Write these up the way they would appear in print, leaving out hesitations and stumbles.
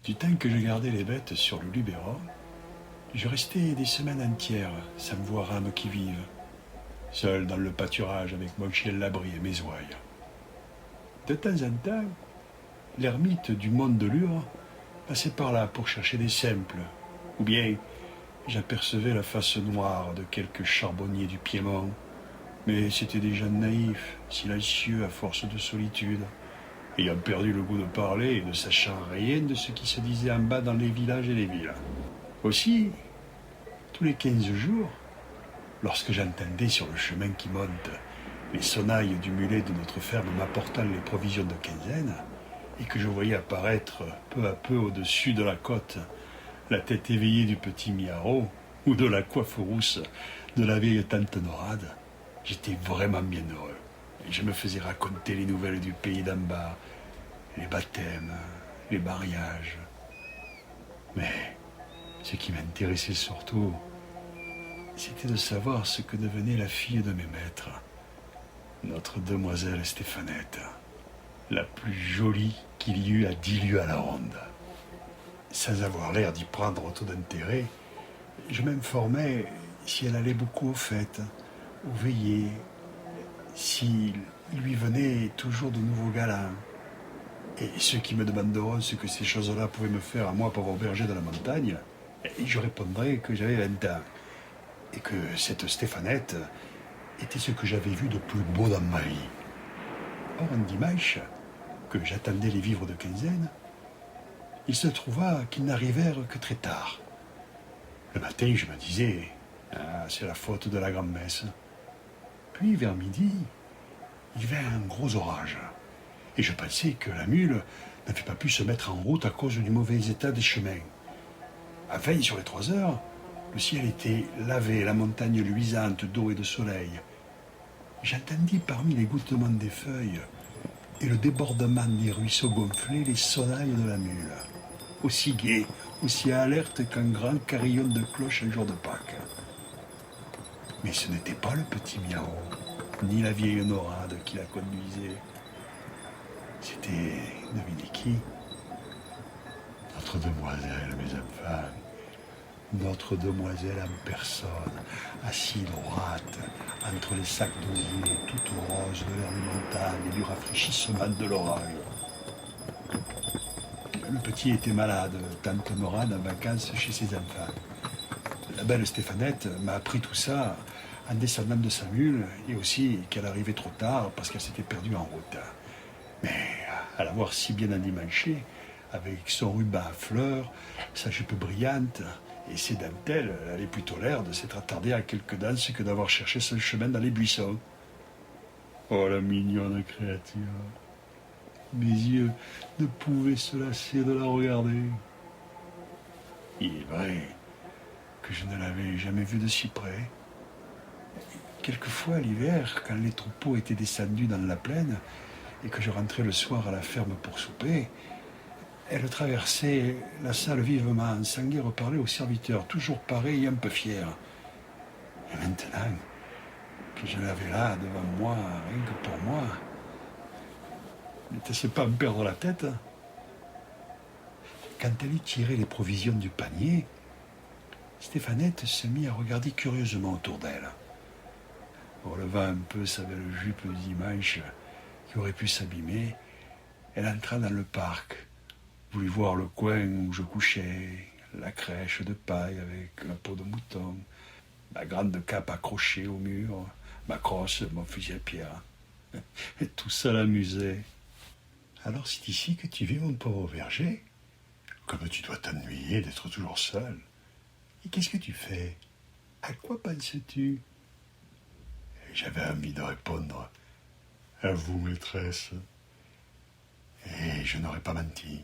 Du temps que je gardais les bêtes sur le Luberon, je restais des semaines entières sans me voir âme qui vive, seul dans le pâturage avec mon chien Labri et mes ouailles. De temps en temps, l'ermite du monde de Lure passait par là pour chercher des simples, ou bien j'apercevais la face noire de quelques charbonniers du Piémont, mais c'étaient des gens naïfs, silencieux à force de solitude, ayant perdu le goût de parler et ne sachant rien de ce qui se disait en bas dans les villages et les villes. Aussi, tous les 15 jours, lorsque j'entendais sur le chemin qui monte les sonnailles du mulet de notre ferme m'apportant les provisions de quinzaine, et que je voyais apparaître peu à peu au-dessus de la côte la tête éveillée du petit Miaro ou de la coiffe rousse de la vieille tante Norade, j'étais vraiment bien heureux. Et je me faisais raconter les nouvelles du pays d'en bas, les baptêmes, les mariages. Mais ce qui m'intéressait surtout, c'était de savoir ce que devenait la fille de mes maîtres, notre demoiselle Stéphanette, la plus jolie qu'il y eût à 10 lieues à la ronde. Sans avoir l'air d'y prendre autant d'intérêt, je m'informais si elle allait beaucoup aux fêtes, aux veillées, s'il lui venait toujours de nouveaux galants. Et ceux qui me demanderont ce que ces choses-là pouvaient me faire à moi, pauvre berger de la montagne, je répondrai que j'avais 20 ans et que cette Stéphanette était ce que j'avais vu de plus beau dans ma vie. Or, un dimanche, que j'attendais les vivres de quinzaine, il se trouva qu'ils n'arrivèrent que très tard. Le matin, je me disais, ah, c'est la faute de la grand-messe. Puis, vers midi, il vint un gros orage. Et je pensais que la mule n'avait pas pu se mettre en route à cause du mauvais état des chemins. Enfin, sur les 3 heures, le ciel était lavé, la montagne luisante d'eau et de soleil. J'entendis parmi les gouttes des feuilles et le débordement des ruisseaux gonflés les sonnailles de la mule, aussi gaies, aussi alertes qu'un grand carillon de cloche un jour de Pâques. Mais ce n'était pas le petit Miao, ni la vieille Norade qui la conduisait. C'était, devinez qui? Notre demoiselle, mes enfants. Notre demoiselle en personne, assise droite, entre les sacs d'osier, toute rose de l'air des montagnes et du rafraîchissement de l'orage. Le petit était malade, tante Norade en vacances chez ses enfants. La belle Stéphanette m'a appris tout ça en descendant de sa mule et aussi qu'elle arrivait trop tard parce qu'elle s'était perdue en route. Mais à la voir si bien endimanchée, avec son ruban à fleurs, sa jupe brillante et ses dentelles, elle avait plutôt l'air de s'être attardée à quelques danses que d'avoir cherché son chemin dans les buissons. Oh, la mignonne créature! Mes yeux ne pouvaient se lasser de la regarder. Il est vrai que je ne l'avais jamais vue de si près. Quelquefois, l'hiver, quand les troupeaux étaient descendus dans la plaine et que je rentrais le soir à la ferme pour souper, elle traversait la salle vivement, sans guère parler aux serviteurs, toujours pareil et un peu fier. Et maintenant que je l'avais là devant moi, rien que pour moi, n'était-ce pas à me perdre la tête? Quand elle y tirait les provisions du panier, Stéphanette se mit à regarder curieusement autour d'elle. Relevant un peu sa belle jupe de dimanche qui aurait pu s'abîmer, elle entra dans le parc, voulut voir le coin où je couchais, la crèche de paille avec la peau de mouton, ma grande cape accrochée au mur, ma crosse, mon fusil à pierre. Et tout ça l'amusait. Alors c'est ici que tu vis, mon pauvre berger? Comme tu dois t'ennuyer d'être toujours seul. Et qu'est-ce que tu fais? À quoi penses-tu? Et j'avais envie de répondre, à vous, maîtresse. Et je n'aurais pas menti.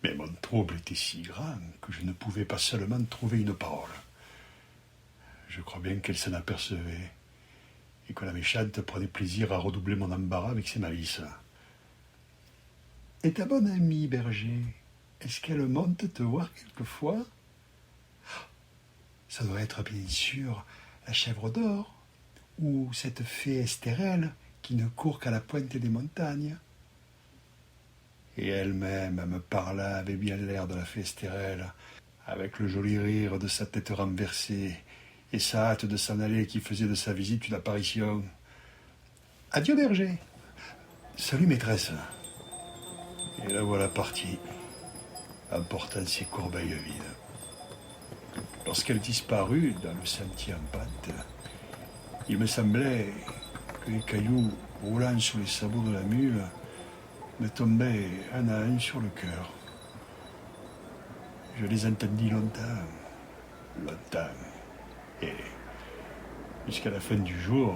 Mais mon trouble était si grand que je ne pouvais pas seulement trouver une parole. Je crois bien qu'elle s'en apercevait, et que la méchante prenait plaisir à redoubler mon embarras avec ses malices. Et ta bonne amie, berger, est-ce qu'elle monte te voir quelquefois? Ça doit être bien sûr la chèvre d'or, ou cette fée Estérelle qui ne court qu'à la pointe des montagnes. Et elle-même me parla avait bien l'air de la Festerelle, avec le joli rire de sa tête renversée, et sa hâte de s'en aller qui faisait de sa visite une apparition. Adieu berger. Salut maîtresse. Et la voilà partie, emportant ses corbeilles vides. Lorsqu'elle disparut dans le sentier en pente, il me semblait que les cailloux roulant sous les sabots de la mule me tombaient un à un sur le cœur. Je les entendis longtemps, et jusqu'à la fin du jour,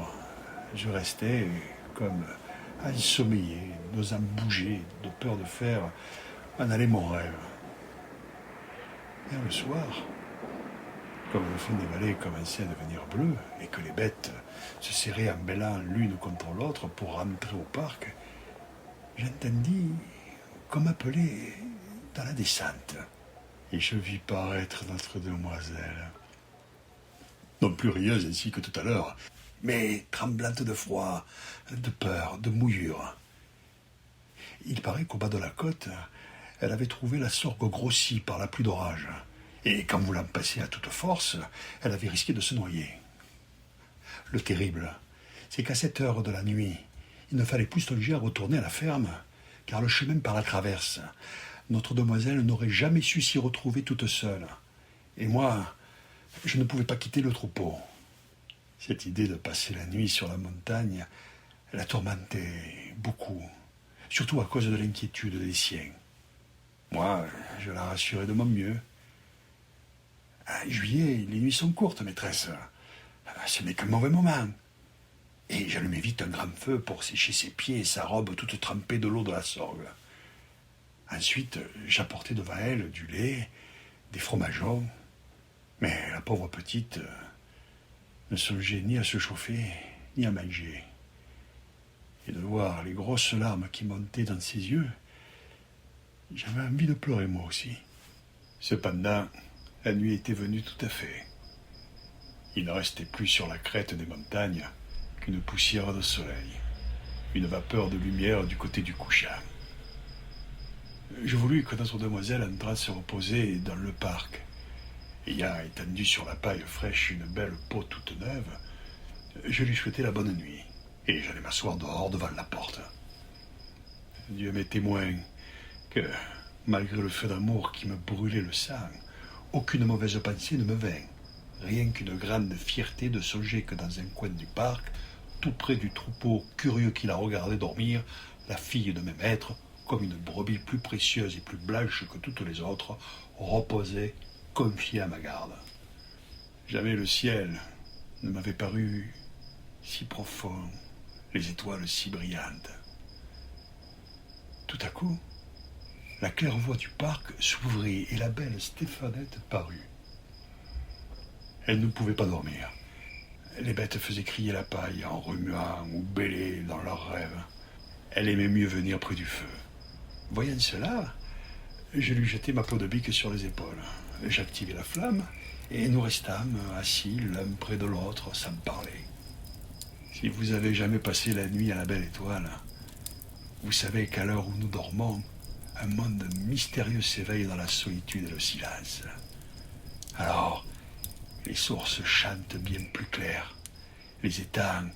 je restais comme ensommeillé, n'osant bouger, de peur de faire en aller mon rêve. Et le soir, comme le fond des vallées commençait à devenir bleu et que les bêtes se serraient en bêlant l'une contre l'autre pour rentrer au parc, j'entendis qu'on m'appelait dans la descente. Et je vis paraître notre demoiselle. Non plus rieuse ainsi que tout à l'heure, mais tremblante de froid, de peur, de mouillure. Il paraît qu'au bas de la côte, elle avait trouvé la sorgue grossie par la pluie d'orage. Et qu'en voulant passer à toute force, elle avait risqué de se noyer. Le terrible, c'est qu'à cette heure de la nuit, il ne fallait plus songer à retourner à la ferme, car le chemin par la traverse, notre demoiselle n'aurait jamais su s'y retrouver toute seule. Et moi, je ne pouvais pas quitter le troupeau. Cette idée de passer la nuit sur la montagne la tourmentait beaucoup, surtout à cause de l'inquiétude des siens. Moi, je la rassurais de mon mieux. En juillet, les nuits sont courtes, maîtresse. Ce n'est qu'un mauvais moment. Et j'allumai vite un grand feu pour sécher ses pieds et sa robe toute trempée de l'eau de la sorgue. Ensuite, j'apportai devant elle du lait, des fromageons, mais la pauvre petite ne songeait ni à se chauffer, ni à manger. Et de voir les grosses larmes qui montaient dans ses yeux, j'avais envie de pleurer moi aussi. Cependant, la nuit était venue tout à fait. Il ne restait plus sur la crête des montagnes qu'une poussière de soleil, une vapeur de lumière du côté du couchant. Je voulus que notre demoiselle entrât se reposer dans le parc. Ayant étendu sur la paille fraîche une belle peau toute neuve, je lui souhaitai la bonne nuit, et j'allai m'asseoir dehors devant la porte. Dieu m'est témoin que, malgré le feu d'amour qui me brûlait le sang, aucune mauvaise pensée ne me vint, rien qu'une grande fierté de songer que dans un coin du parc, tout près du troupeau curieux qui la regardait dormir, la fille de mes maîtres, comme une brebis plus précieuse et plus blanche que toutes les autres, reposait, confiée à ma garde. Jamais le ciel ne m'avait paru si profond, les étoiles si brillantes. Tout à coup, la claire-voie du parc s'ouvrit et la belle Stéphanette parut. Elle ne pouvait pas dormir. Les bêtes faisaient crier la paille en remuant ou bêlaient dans leurs rêves. Elle aimait mieux venir près du feu. Voyant cela, je lui jetai ma peau de bique sur les épaules. J'activai la flamme et nous restâmes assis l'un près de l'autre sans parler. Si vous avez jamais passé la nuit à la belle étoile, vous savez qu'à l'heure où nous dormons, un monde mystérieux s'éveille dans la solitude et le silence. Alors, les sources chantent bien plus clair, les étangs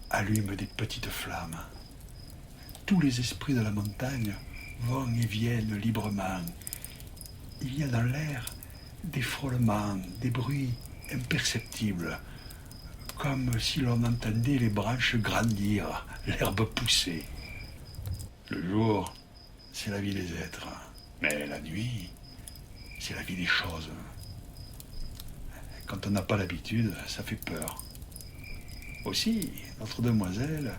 allument des petites flammes. Tous les esprits de la montagne vont et viennent librement. Il y a dans l'air des frôlements, des bruits imperceptibles, comme si l'on entendait les branches grandir, l'herbe pousser. Le jour, c'est la vie des êtres, mais la nuit, c'est la vie des choses. Quand on n'a pas l'habitude, ça fait peur. Aussi, notre demoiselle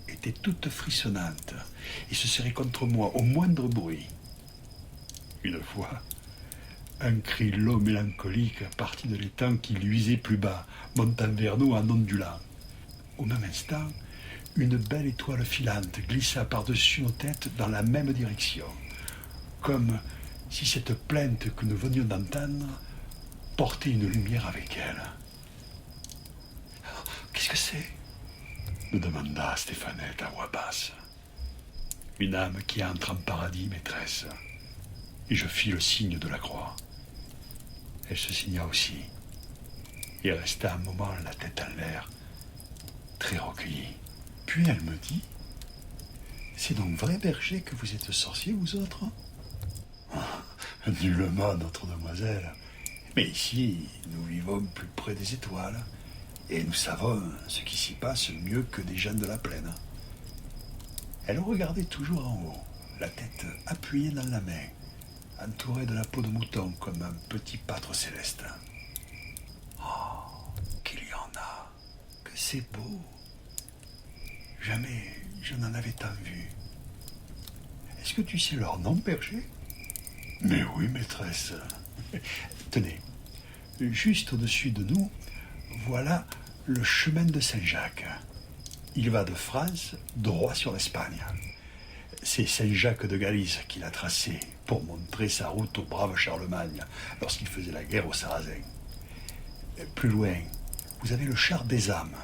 était toute frissonnante et se serrait contre moi au moindre bruit. Une fois, un cri long mélancolique partit de l'étang qui luisait plus bas, montant vers nous en ondulant. Au même instant, une belle étoile filante glissa par-dessus nos têtes dans la même direction, comme si cette plainte que nous venions d'entendre portait une lumière avec elle. « Qu'est-ce que c'est ?» me demanda Stéphanette à voix basse. Une âme qui entre en paradis, maîtresse. Et je fis le signe de la croix. Elle se signa aussi, et resta un moment la tête en l'air, très recueillie. Puis elle me dit, c'est donc vrai, berger, que vous êtes sorciers, vous autres? Nullement, notre demoiselle. Mais ici, nous vivons plus près des étoiles, et nous savons ce qui s'y passe mieux que des gens de la plaine. Elle regardait toujours en haut, la tête appuyée dans la main, entourée de la peau de mouton comme un petit pâtre céleste. Oh, qu'il y en a, que c'est beau. Jamais je n'en avais tant vu. Est-ce que tu sais leur nom, berger? Mais oui, maîtresse. Tenez, juste au-dessus de nous, voilà le chemin de Saint-Jacques. Il va de France droit sur l'Espagne. C'est Saint-Jacques de Galice qui l'a tracé pour montrer sa route au brave Charlemagne lorsqu'il faisait la guerre aux Sarrasins. Plus loin, vous avez le char des âmes,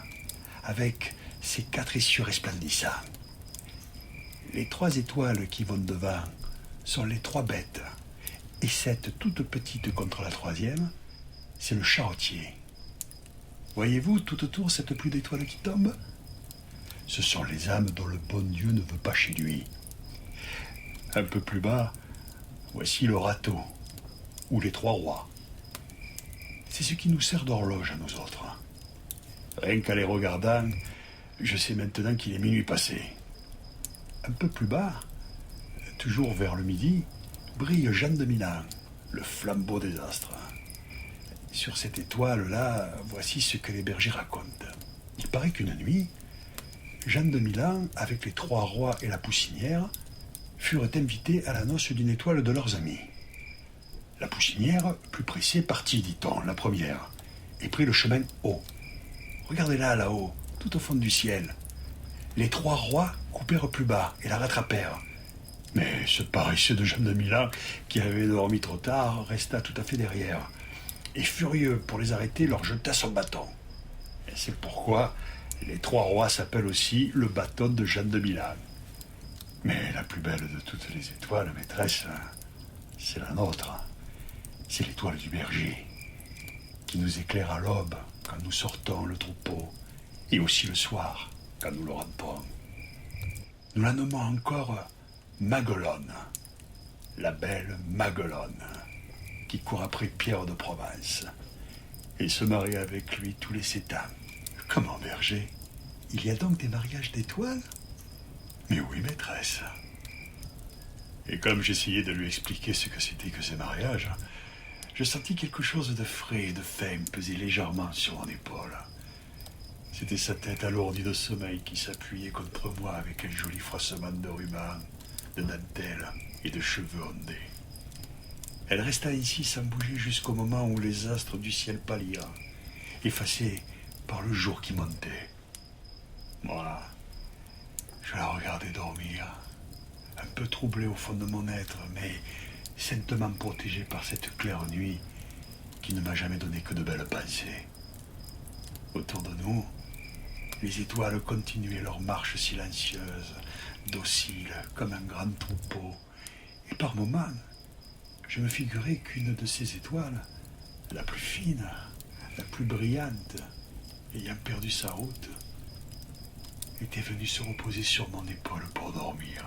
avec ses 4 essieux resplendissants. Les 3 étoiles qui vont devant sont les 3 bêtes, et cette toute petite contre la 3e, c'est le charretier. Voyez-vous tout autour cette pluie d'étoiles qui tombe? Ce sont les âmes dont le bon Dieu ne veut pas chez lui. Un peu plus bas, voici le râteau, ou les 3 rois. C'est ce qui nous sert d'horloge à nous autres. Rien qu'en les regardant, je sais maintenant qu'il est minuit passé. Un peu plus bas, toujours vers le midi, brille Jeanne de Milan, le flambeau des astres. Sur cette étoile-là, voici ce que les bergers racontent. Il paraît qu'une nuit, Jeanne de Milan, avec les 3 rois et la poussinière, furent invités à la noce d'une étoile de leurs amis. La poussinière, plus pressée, partit, dit-on, la première, et prit le chemin haut. Regardez-la, là-haut, tout au fond du ciel. Les 3 rois coupèrent plus bas et la rattrapèrent. Mais ce paresseux de Jeanne de Milan, qui avait dormi trop tard, resta tout à fait derrière, et furieux pour les arrêter, leur jeta son bâton. Et c'est pourquoi les 3 rois s'appellent aussi le bâton de Jeanne de Milan. Mais la plus belle de toutes les étoiles, maîtresse, c'est la nôtre. C'est l'étoile du berger, qui nous éclaire à l'aube quand nous sortons le troupeau, et aussi le soir quand nous le rentrons. Nous la nommons encore Maguelonne, la belle Maguelonne, qui court après Pierre de Provence, et se marie avec lui tous les 7 ans. Comment, berger? Il y a donc des mariages d'étoiles? Mais oui, maîtresse. Et comme j'essayais de lui expliquer ce que c'était que ces mariages, je sentis quelque chose de frais et de fin peser légèrement sur mon épaule. C'était sa tête alourdie de sommeil qui s'appuyait contre moi avec un joli froissement de rubans, de dentelle et de cheveux ondés. Elle resta ainsi sans bouger jusqu'au moment où les astres du ciel pâlirent, effacés par le jour qui montait. Moi, je la regardais dormir, un peu troublé au fond de mon être, mais saintement protégé par cette claire nuit qui ne m'a jamais donné que de belles pensées. Autour de nous, les étoiles continuaient leur marche silencieuse, docile comme un grand troupeau, et par moments, je me figurais qu'une de ces étoiles, la plus fine, la plus brillante, ayant perdu sa route, était venue se reposer sur mon épaule pour dormir.